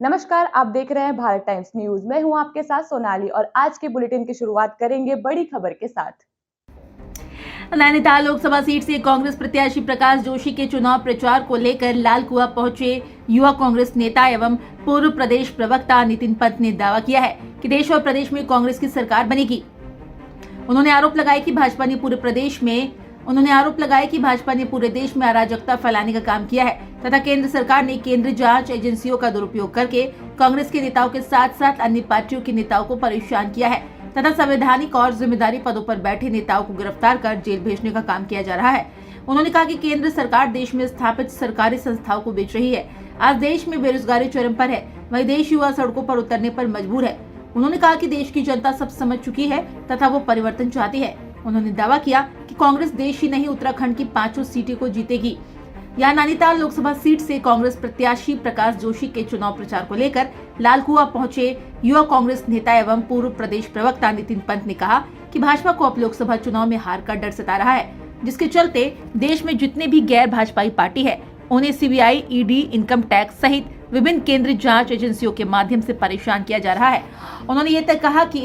नमस्कार, आप देख रहे हैं भारत टाइम्स न्यूज। मैं हूं आपके साथ सोनाली और आज के बुलेटिन की शुरुआत करेंगे बड़ी खबर के साथ। नैनीताल लोकसभा सीट से कांग्रेस प्रत्याशी प्रकाश जोशी के चुनाव प्रचार को लेकर लालकुआं पहुंचे युवा कांग्रेस नेता एवं पूर्व प्रदेश प्रवक्ता नितिन पंत ने दावा किया है कि देश और प्रदेश में कांग्रेस की सरकार बनेगी। उन्होंने आरोप लगाया कि भाजपा ने पूरे देश में अराजकता फैलाने का काम किया है तथा केंद्र सरकार ने केंद्रीय जांच एजेंसियों का दुरुपयोग करके कांग्रेस के नेताओं के साथ साथ अन्य पार्टियों के नेताओं को परेशान किया है तथा संवैधानिक और जिम्मेदारी पदों पर बैठे नेताओं को गिरफ्तार कर जेल भेजने का काम किया जा रहा है। उन्होंने कहा कि केंद्र सरकार देश में स्थापित सरकारी संस्थाओं को बेच रही है। आज देश में बेरोजगारी चरम पर है, वहीं देश युवा सड़कों पर उतरने पर मजबूर है। उन्होंने कहा कि देश की जनता सब समझ चुकी है तथा वो परिवर्तन चाहती है। उन्होंने दावा किया कि कांग्रेस देश ही नहीं उत्तराखंड की 5 सीटें को जीतेगी। यहाँ नैनीताल लोकसभा सीट से कांग्रेस प्रत्याशी प्रकाश जोशी के चुनाव प्रचार को लेकर लालकुआं पहुंचे युवा कांग्रेस नेता एवं पूर्व प्रदेश प्रवक्ता नितिन पंत ने कहा कि भाजपा को अब लोकसभा चुनाव में हार का डर सता रहा है, जिसके चलते देश में जितने भी गैर भाजपाई पार्टी है उन्हें सीबीआई, ईडी, इनकम टैक्स सहित विभिन्न केंद्रीय जांच एजेंसियों के माध्यम से परेशान किया जा रहा है। उन्होंने ये तक कहा कि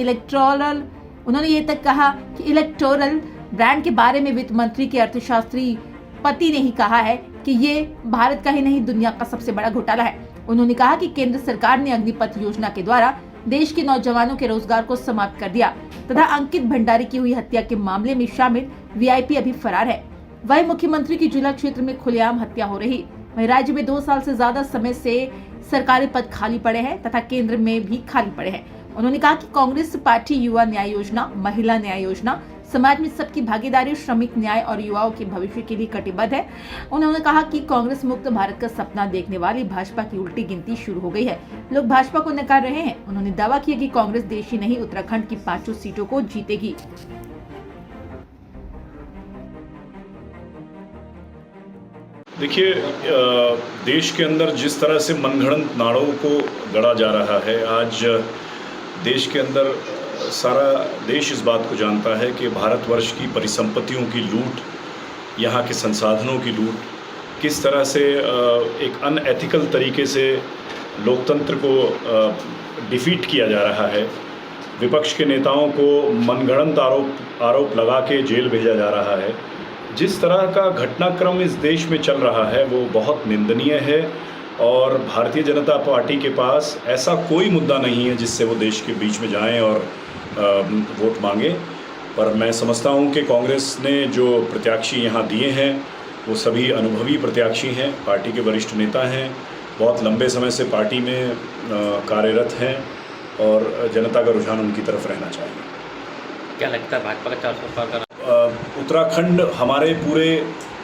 इलेक्टोरल ब्रांड के बारे में वित्त मंत्री के अर्थशास्त्री पति ने ही कहा है कि ये भारत का ही नहीं दुनिया का सबसे बड़ा घोटाला है। उन्होंने कहा कि केंद्र सरकार ने अग्निपथ योजना के द्वारा देश के नौजवानों के रोजगार को समाप्त कर दिया तथा अंकित भंडारी की हुई हत्या के मामले में शामिल वीआईपी अभी फरार है। वही मुख्यमंत्री की जिला क्षेत्र में खुलेआम हत्या हो रही। वही राज्य में 2 साल से ज्यादा समय से सरकारी पद खाली पड़े हैं तथा केंद्र में भी खाली पड़े हैं। उन्होंने कहा कि कांग्रेस पार्टी युवा न्याय योजना, महिला न्याय योजना, समाज में सबकी भागीदारी, श्रमिक न्याय और युवाओं के भविष्य के लिए कटिबद्ध है। उन्होंने कहा कि कांग्रेस मुक्त भारत का सपना देखने वाली भाजपा की उल्टी गिनती शुरू हो गई है। लोग भाजपा को नकार रहे हैं। उन्होंने दावा किया कि कांग्रेस देश ही नहीं उत्तराखंड की 5 सीटों को जीतेगी। देखिए, देश के अंदर जिस तरह से मनगढ़ंत नाड़ों को गढ़ा जा रहा है, आज देश के अंदर सारा देश इस बात को जानता है कि भारतवर्ष की परिसंपत्तियों की लूट, यहाँ के संसाधनों की लूट, किस तरह से एक अनएथिकल तरीके से लोकतंत्र को डिफीट किया जा रहा है। विपक्ष के नेताओं को मनगढ़ंत आरोप लगा के जेल भेजा जा रहा है। जिस तरह का घटनाक्रम इस देश में चल रहा है वो बहुत निंदनीय है और भारतीय जनता पार्टी के पास ऐसा कोई मुद्दा नहीं है जिससे वो देश के बीच में जाएं और वोट मांगे। पर मैं समझता हूं कि कांग्रेस ने जो प्रत्याशी यहाँ दिए हैं वो सभी अनुभवी प्रत्याशी हैं, पार्टी के वरिष्ठ नेता हैं, बहुत लंबे समय से पार्टी में कार्यरत हैं और जनता का रुझान उनकी तरफ रहना चाहिए। क्या लगता है भाजपा का 400 पार करना? उत्तराखंड हमारे पूरे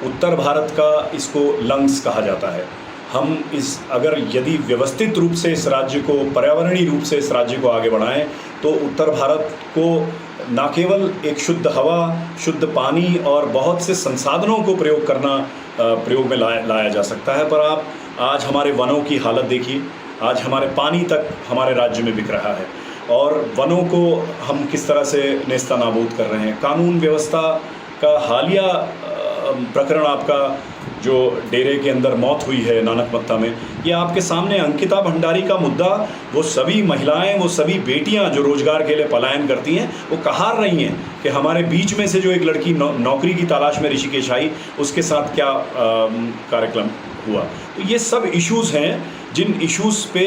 उत्तर भारत का इसको लंग्स कहा जाता है। हम यदि व्यवस्थित रूप से इस राज्य को, पर्यावरणीय रूप से इस राज्य को आगे बढ़ाएं तो उत्तर भारत को न केवल एक शुद्ध हवा, शुद्ध पानी और बहुत से संसाधनों को प्रयोग में लाया जा सकता है। पर आप आज हमारे वनों की हालत देखिए, आज हमारे पानी तक हमारे राज्य में बिक रहा है और वनों को हम किस तरह से नेस्तनाबूद कर रहे हैं। कानून व्यवस्था का हालिया प्रकरण, आपका जो डेरे के अंदर मौत हुई है नानकमत्ता में, ये आपके सामने अंकिता भंडारी का मुद्दा। वो सभी महिलाएं, वो सभी बेटियां जो रोजगार के लिए पलायन करती हैं, वो कहार रही हैं कि हमारे बीच में से जो एक लड़की नौकरी की तलाश में ऋषिकेश आई, उसके साथ क्या कार्यक्रम हुआ। तो ये सब इश्यूज़ हैं जिन इश्यूज़ पे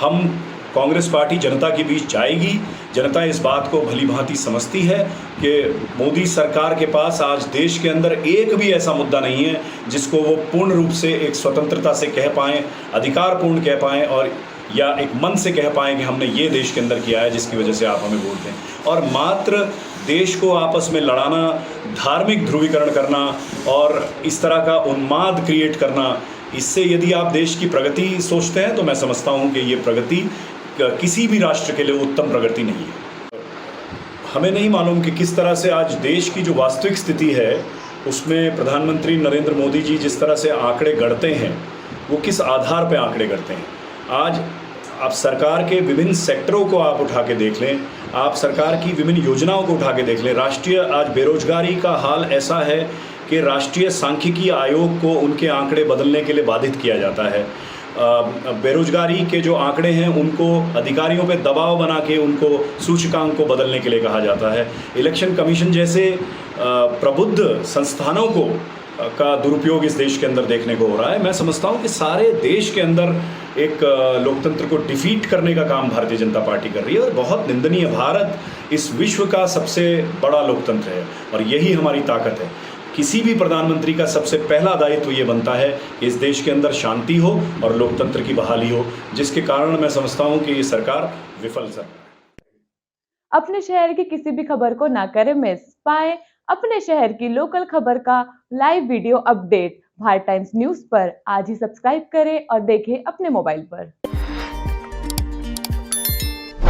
हम कांग्रेस पार्टी जनता के बीच जाएगी। जनता इस बात को भली भांति समझती है कि मोदी सरकार के पास आज देश के अंदर एक भी ऐसा मुद्दा नहीं है जिसको वो पूर्ण रूप से एक स्वतंत्रता से कह पाएँ, अधिकारपूर्ण कह पाएँ और या एक मन से कह पाएँ कि हमने ये देश के अंदर किया है जिसकी वजह से आप हमें वोट दें। और मात्र देश को आपस में लड़ाना, धार्मिक ध्रुवीकरण करना और इस तरह का उन्माद क्रिएट करना, इससे यदि आप देश की प्रगति सोचते हैं तो मैं समझता हूँ कि ये प्रगति किसी भी राष्ट्र के लिए उत्तम प्रगति नहीं है। हमें नहीं मालूम कि किस तरह से आज देश की जो वास्तविक स्थिति है उसमें प्रधानमंत्री नरेंद्र मोदी जी जिस तरह से आंकड़े गढ़ते हैं वो किस आधार पर आंकड़े गढ़ते हैं। आज आप सरकार के विभिन्न सेक्टरों को आप उठा के देख लें, आप सरकार की विभिन्न योजनाओं को उठा के देख लें। राष्ट्रीय आज बेरोजगारी का हाल ऐसा है कि राष्ट्रीय सांख्यिकी आयोग को उनके आंकड़े बदलने के लिए बाधित किया जाता है। बेरोजगारी के जो आंकड़े हैं उनको अधिकारियों पे दबाव बना के उनको सूचकांक को बदलने के लिए कहा जाता है। इलेक्शन कमीशन जैसे प्रबुद्ध संस्थानों को का दुरुपयोग इस देश के अंदर देखने को हो रहा है। मैं समझता हूँ कि सारे देश के अंदर एक लोकतंत्र को डिफीट करने का काम भारतीय जनता पार्टी कर रही है और बहुत निंदनीय। भारत इस विश्व का सबसे बड़ा लोकतंत्र है और यही हमारी ताकत है। किसी भी प्रधानमंत्री का सबसे पहला दायित्व ये बनता है कि इस देश के अंदर शांति हो और लोकतंत्र की बहाली हो, जिसके कारण मैं समझता हूँ कि ये सरकार विफल सरकार है। अपने शहर की किसी भी खबर को ना करें मिस। पाएं अपने शहर की लोकल खबर का live video update Bharat times news पर। आज ही सब्सक्राइब करें और देखें अपने मोबाइल पर।